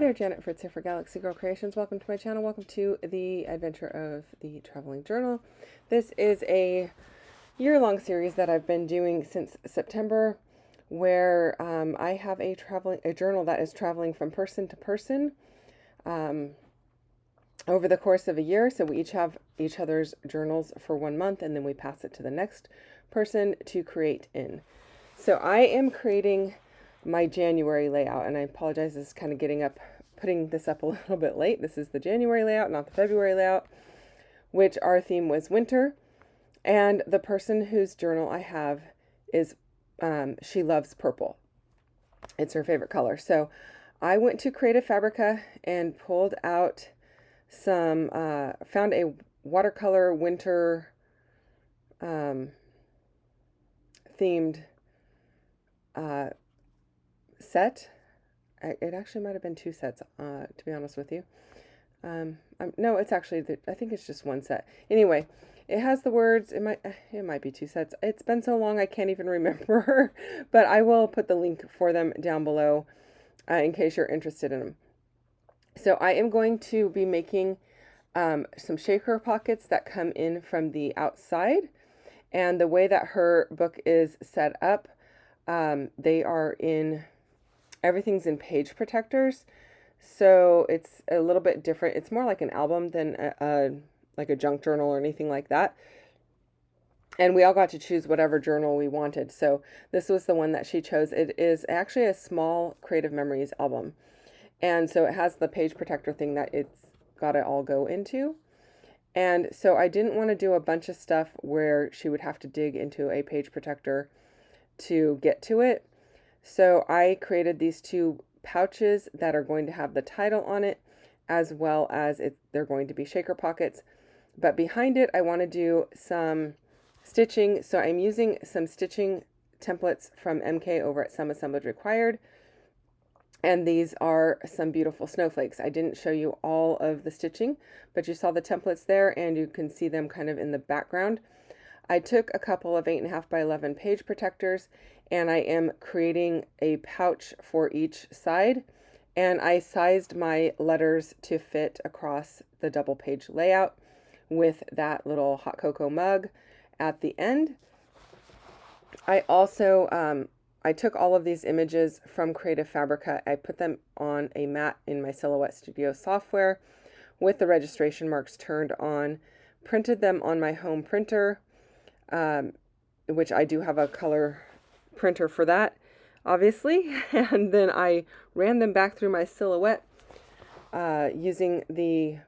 there, Janet Fritz here for Galaxy Girl Creations. Welcome to my channel. Welcome to the adventure of the traveling journal. This is a year-long series that I've been doing since September, where I have a journal that is traveling from person to person over the course of a year. So we each have each other's journals for 1 month, and then we pass it to the next person to create in. So I am creating my January layout, and I apologize, this is kind of putting this up a little bit late. This is the January layout, not the February layout, which our theme was winter. And the person whose journal I have is, she loves purple. It's her favorite color. So I went to FABRICA and pulled out found a watercolor winter themed set. It actually might have been 2 sets, to be honest with you. No, it's actually, I think it's just 1 set. Anyway, it has the words. It might be 2 sets. It's been so long I can't even remember, but I will put the link for them down below in case you're interested in them. So I am going to be making some shaker pockets that come in from the outside, and the way that her book is set up, everything's in page protectors, so it's a little bit different. It's more like an album than like a junk journal or anything like that. And we all got to choose whatever journal we wanted. So this was the one that she chose. It is actually a small Creative Memories album. And so it has the page protector thing that it's got to all go into. And so I didn't want to do a bunch of stuff where she would have to dig into a page protector to get to it. So I created these 2 pouches that are going to have the title on it, as well as they're going to be shaker pockets. But behind it, I want to do some stitching. So I'm using some stitching templates from MK over at Some Assemblage Required. And these are some beautiful snowflakes. I didn't show you all of the stitching, but you saw the templates there, and you can see them kind of in the background. I took a couple of 8.5 by 11 page protectors, and I am creating a pouch for each side. And I sized my letters to fit across the double page layout with that little hot cocoa mug at the end. I also, I took all of these images from FABRICA. I put them on a mat in my Silhouette Studio software with the registration marks turned on, printed them on my home printer, which I do have a color printer for that, obviously. And then I ran them back through my Silhouette using the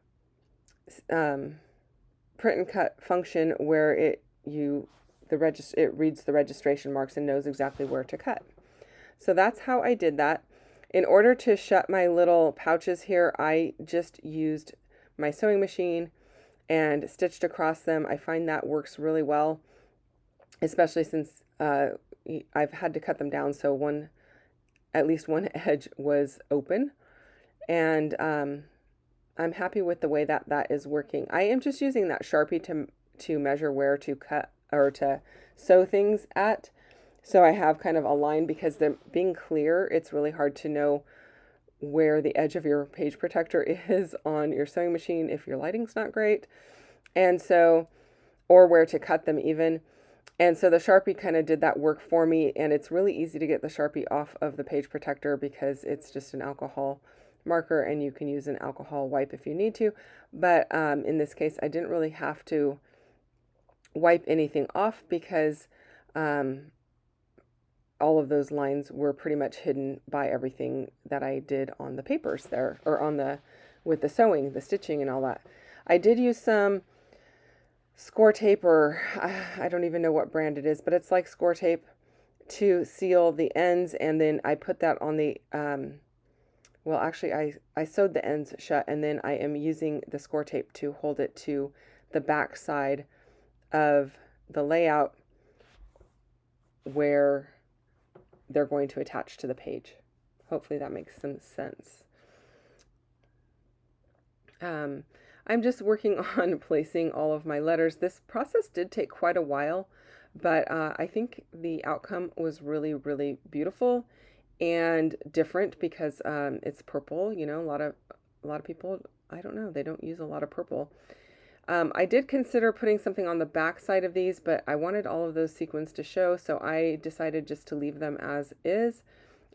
print and cut function, where it reads the registration marks and knows exactly where to cut. So that's how I did that. In order to shut my little pouches here, I just used my sewing machine and stitched across them. I find that works really well, especially since I've had to cut them down, so at least one edge was open. And I'm happy with the way that is working. I am just using that Sharpie to measure where to cut or to sew things at. So I have kind of a line, because they're being clear, it's really hard to know where the edge of your page protector is on your sewing machine if your lighting's not great. And so, or where to cut them even. And so the Sharpie kind of did that work for me, and it's really easy to get the Sharpie off of the page protector because it's just an alcohol marker, and you can use an alcohol wipe if you need to. But in this case, I didn't really have to wipe anything off, because all of those lines were pretty much hidden by everything that I did on the papers there, or with the sewing, the stitching and all that. I did use some score tape, or I don't even know what brand it is, but it's like score tape, to seal the ends. And then I put that on the, well, actually I sewed the ends shut, and then I am using the score tape to hold it to the back side of the layout where they're going to attach to the page. Hopefully that makes some sense. I'm just working on placing all of my letters. This process did take quite a while, but I think the outcome was really, really beautiful. and different because it's purple. You know, a lot of people, I don't know, they don't use a lot of purple. I did consider putting something on the back side of these, but I wanted all of those sequins to show, so I decided just to leave them as is.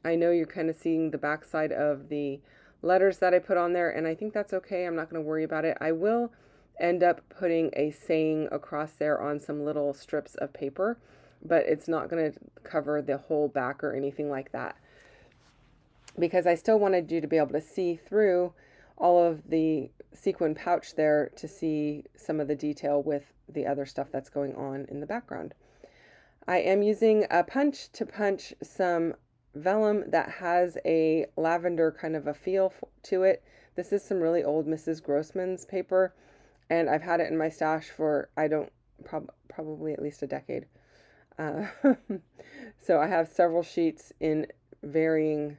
I know you're kind of seeing the back side of the letters that I put on there, and I think that's okay. I'm not going to worry about it. I will end up putting a saying across there on some little strips of paper, but it's not going to cover the whole back or anything like that, because I still wanted you to be able to see through all of the sequin pouch there to see some of the detail with the other stuff that's going on in the background. I am using a punch to punch some vellum that has a lavender kind of a feel to it. This is some really old Mrs. Grossman's paper, and I've had it in my stash for, probably at least a decade. So I have several sheets in varying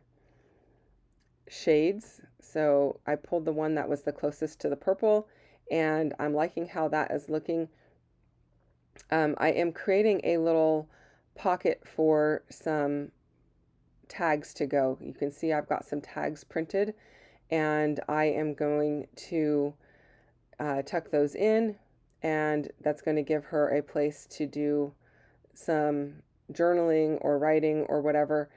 shades. So I pulled the one that was the closest to the purple, and I'm liking how that is looking. I am creating a little pocket for some tags to go. You can see I've got some tags printed, and I am going to tuck those in, and that's going to give her a place to do some journaling or writing or whatever.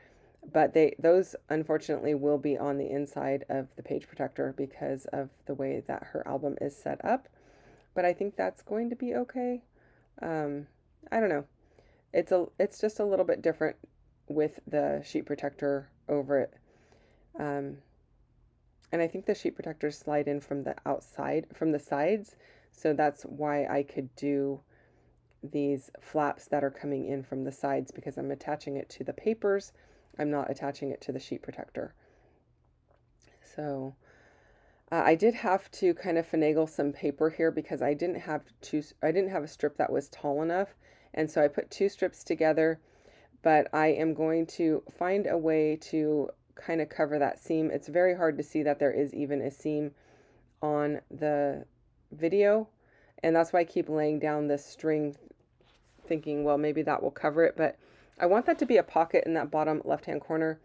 But those unfortunately will be on the inside of the page protector because of the way that her album is set up. But I think that's going to be okay. I don't know. It's just a little bit different with the sheet protector over it. And I think the sheet protectors slide in from the outside, from the sides. So that's why I could do these flaps that are coming in from the sides, because I'm attaching it to the papers. I'm not attaching it to the sheet protector. So I did have to kind of finagle some paper here because I didn't have a strip that was tall enough. And so I put two strips together, but I am going to find a way to kind of cover that seam. It's very hard to see that there is even a seam on the video. And that's why I keep laying down this string thinking, well, maybe that will cover it, but I want that to be a pocket in that bottom left-hand corner.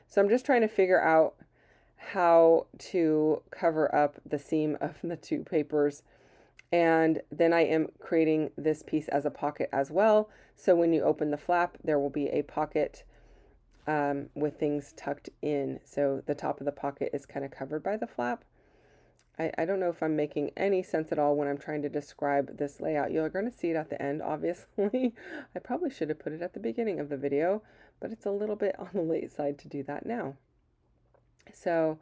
So I'm just trying to figure out how to cover up the seam of the two papers. And then I am creating this piece as a pocket as well. So when you open the flap, there will be a pocket with things tucked in. So the top of the pocket is kind of covered by the flap. I don't know if I'm making any sense at all when I'm trying to describe this layout. You're going to see it at the end, obviously. I probably should have put it at the beginning of the video, but it's a little bit on the late side to do that now. So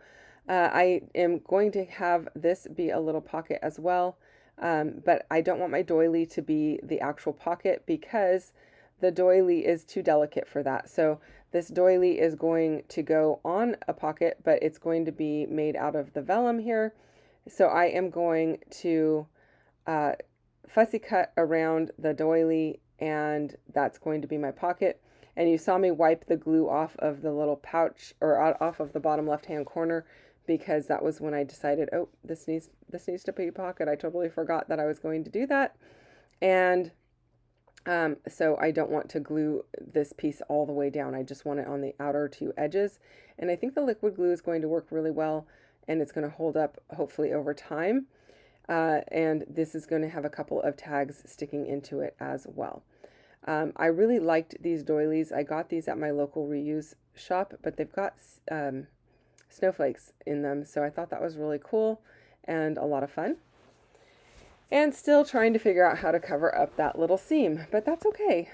I am going to have this be a little pocket as well, but I don't want my doily to be the actual pocket because the doily is too delicate for that. So this doily is going to go on a pocket, but it's going to be made out of the vellum here. So I am going to fussy cut around the doily, and that's going to be my pocket. And you saw me wipe the glue off of the little pouch, or off of the bottom left-hand corner, because that was when I decided, oh, this needs to be a pocket. I totally forgot that I was going to do that. And so I don't want to glue this piece all the way down. I just want it on the outer two edges. And I think the liquid glue is going to work really well, and it's going to hold up hopefully over time. And this is going to have a couple of tags sticking into it as well. I really liked these doilies. I got these at my local reuse shop, but they've got snowflakes in them. So I thought that was really cool and a lot of fun. And still trying to figure out how to cover up that little seam, but that's okay.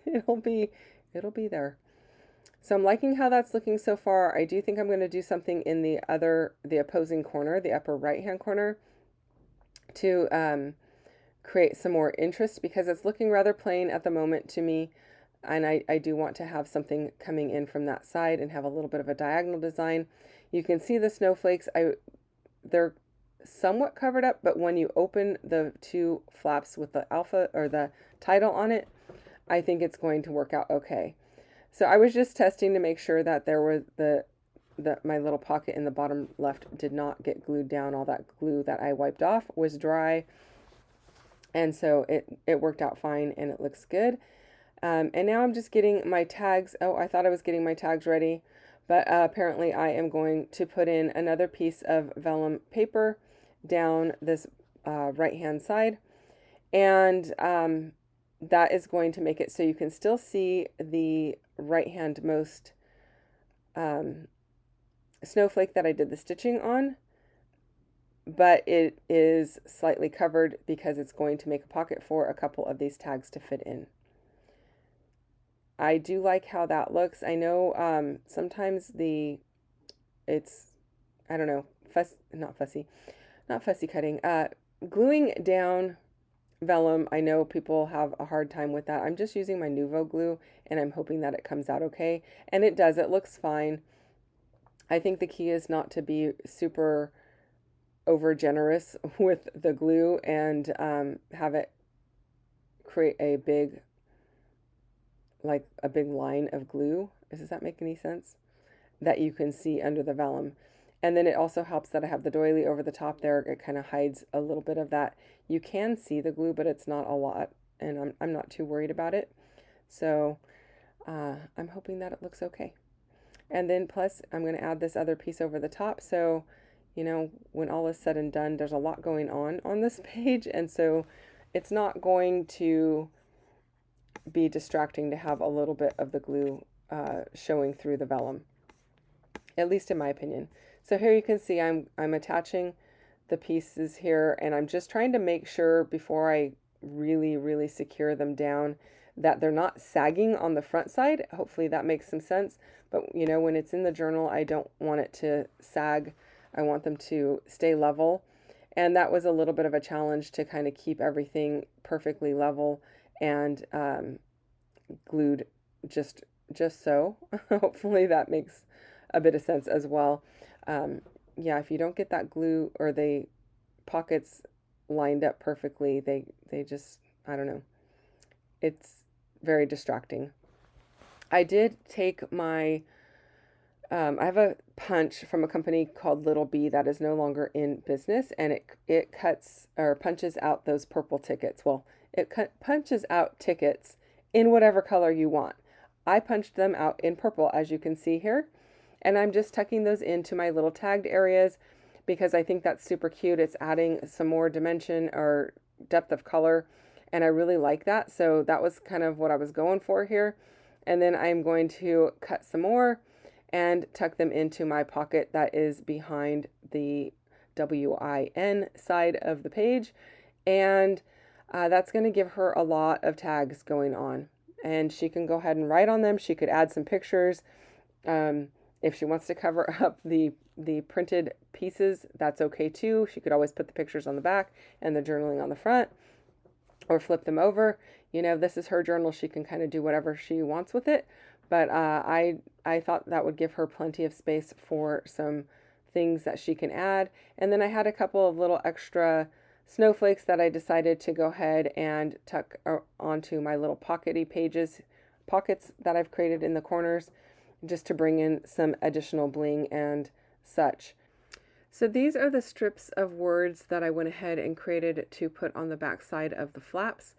It'll be there. So I'm liking how that's looking so far. I do think I'm going to do something in the opposing corner, the upper right-hand corner, to create some more interest, because it's looking rather plain at the moment to me. And I do want to have something coming in from that side and have a little bit of a diagonal design. You can see the snowflakes. They're somewhat covered up, but when you open the two flaps with the alpha or the title on it, I think it's going to work out okay. So I was just testing to make sure that there was my little pocket in the bottom left did not get glued down. All that glue that I wiped off was dry, and so it worked out fine and it looks good. And now I'm just getting my tags. Oh, I thought I was getting my tags ready, but apparently I am going to put in another piece of vellum paper down this right-hand side. And that is going to make it so you can still see the right-hand most snowflake that I did the stitching on, but it is slightly covered because it's going to make a pocket for a couple of these tags to fit in. I do like how that looks. I know sometimes it's, I don't know, not fussy cutting, gluing down vellum. I know people have a hard time with that. I'm just using my Nuvo glue and I'm hoping that it comes out okay. And it does, it looks fine. I think the key is not to be super over generous with the glue and have it create a big line of glue. Does that make any sense? That you can see under the vellum. And then it also helps that I have the doily over the top there. It kind of hides a little bit of that. You can see the glue, but it's not a lot, and I'm not too worried about it. So I'm hoping that it looks okay. And then plus I'm going to add this other piece over the top. So, you know, when all is said and done, there's a lot going on this page. And so it's not going to be distracting to have a little bit of the glue showing through the vellum, at least in my opinion. So here you can see I'm attaching the pieces here, and I'm just trying to make sure before I really secure them down that they're not sagging on the front side. Hopefully that makes some sense. But you know, when it's in the journal, I don't want it to sag. I want them to stay level. And that was a little bit of a challenge to kind of keep everything perfectly level and glued just so. Hopefully that makes a bit of sense as well. Yeah, if you don't get that glue or the pockets lined up perfectly, they just, I don't know. It's very distracting. I did take my, I have a punch from a company called Little B that is no longer in business, and it cuts or punches out those purple tickets. Well, it punches out tickets in whatever color you want. I punched them out in purple, as you can see here. And I'm just tucking those into my little tagged areas because I think that's super cute. It's adding some more dimension or depth of color, and I really like that. So that was kind of what I was going for here. And then I'm going to cut some more and tuck them into my pocket that is behind the WIN side of the page. And that's going to give her a lot of tags going on. And she can go ahead and write on them. She could add some pictures. If she wants to cover up the printed pieces, that's okay too. She could always put the pictures on the back and the journaling on the front, or flip them over. You know, this is her journal. She can kind of do whatever she wants with it. But I thought that would give her plenty of space for some things that she can add. And then I had a couple of little extra snowflakes that I decided to go ahead and tuck onto my little pockets that I've created in the corners, just to bring in some additional bling and such. So these are the strips of words that I went ahead and created to put on the back side of the flaps.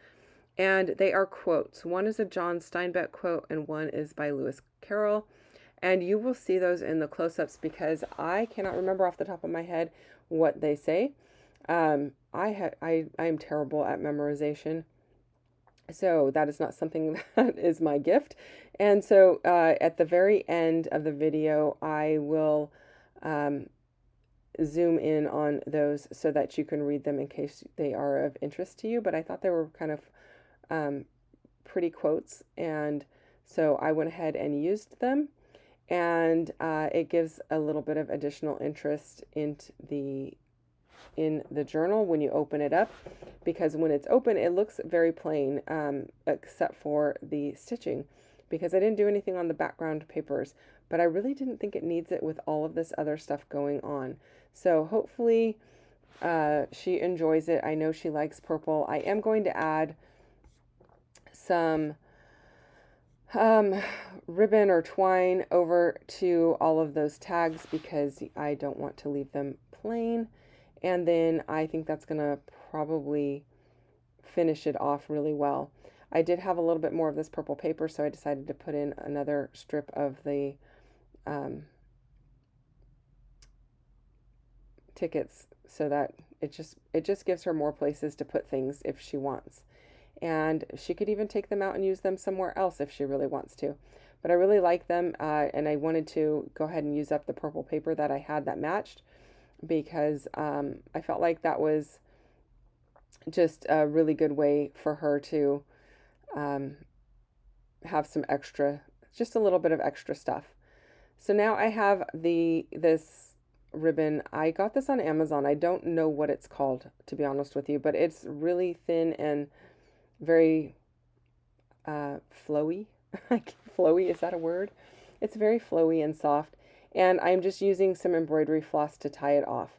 And they are quotes. One is a John Steinbeck quote and one is by Lewis Carroll. And you will see those in the close-ups because I cannot remember off the top of my head what they say. I'm terrible at memorization. So that is not something that is my gift. And so at the very end of the video, I will zoom in on those so that you can read them in case they are of interest to you. But I thought they were kind of pretty quotes. And so I went ahead and used them. And it gives a little bit of additional interest in the journal when you open it up, because when it's open it looks very plain except for the stitching, because I didn't do anything on the background papers, but I really didn't think it needs it with all of this other stuff going on. So hopefully she enjoys it. I know she likes purple. I am going to add some ribbon or twine over to all of those tags because I don't want to leave them plain. And then I think that's going to probably finish it off really well. I did have a little bit more of this purple paper, so I decided to put in another strip of the tickets so that it just gives her more places to put things if she wants. And she could even take them out and use them somewhere else if she really wants to. But I really like them, and I wanted to go ahead and use up the purple paper that I had that matched, because I felt like that was just a really good way for her to have some extra, just a little bit of extra stuff. So now I have this ribbon. I got this on Amazon. I don't know what it's called, to be honest with you, but it's really thin and very flowy. Flowy, is that a word? It's very flowy and soft. And I'm just using some embroidery floss to tie it off.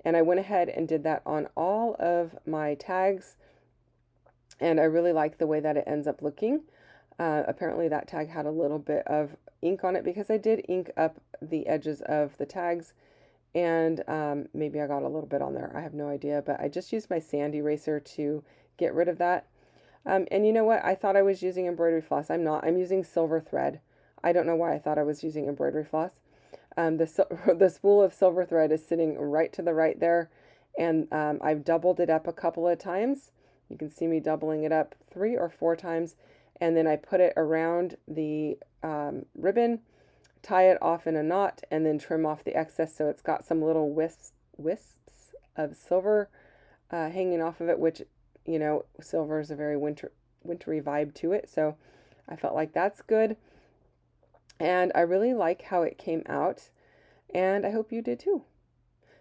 And I went ahead and did that on all of my tags. And I really like the way that it ends up looking. Apparently that tag had a little bit of ink on it because I did ink up the edges of the tags. And maybe I got a little bit on there. I have no idea. But I just used my sand eraser to get rid of that. And you know what? I thought I was using embroidery floss. I'm not. I'm using silver thread. I don't know why I thought I was using embroidery floss. The spool of silver thread is sitting right to the right there. And I've doubled it up a couple of times. You can see me doubling it up 3 or 4 times. And then I put it around the ribbon, tie it off in a knot, and then trim off the excess so it's got some little wisps of silver hanging off of it, which, you know, silver is a very wintry vibe to it. So I felt like that's good. And I really like how it came out. And I hope you did too.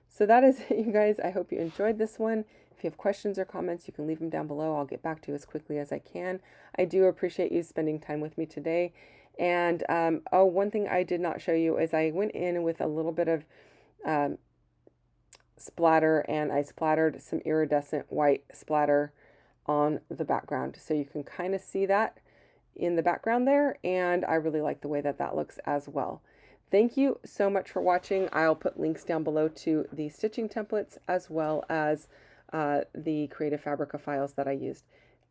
So that is it, you guys. I hope you enjoyed this one. If you have questions or comments, you can leave them down below. I'll get back to you as quickly as I can. I do appreciate you spending time with me today. And one thing I did not show you is I went in with a little bit of splatter, and I splattered some iridescent white splatter on the background. So you can kind of see that in the background there, and I really like the way that that looks as well. Thank you so much for watching. I'll put links down below to the stitching templates as well as the Creative Fabrica files that I used.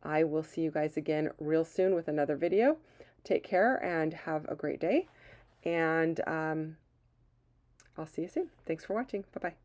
I will see you guys again real soon with another video. Take care and have a great day, and I'll see you soon. Thanks for watching. Bye-bye.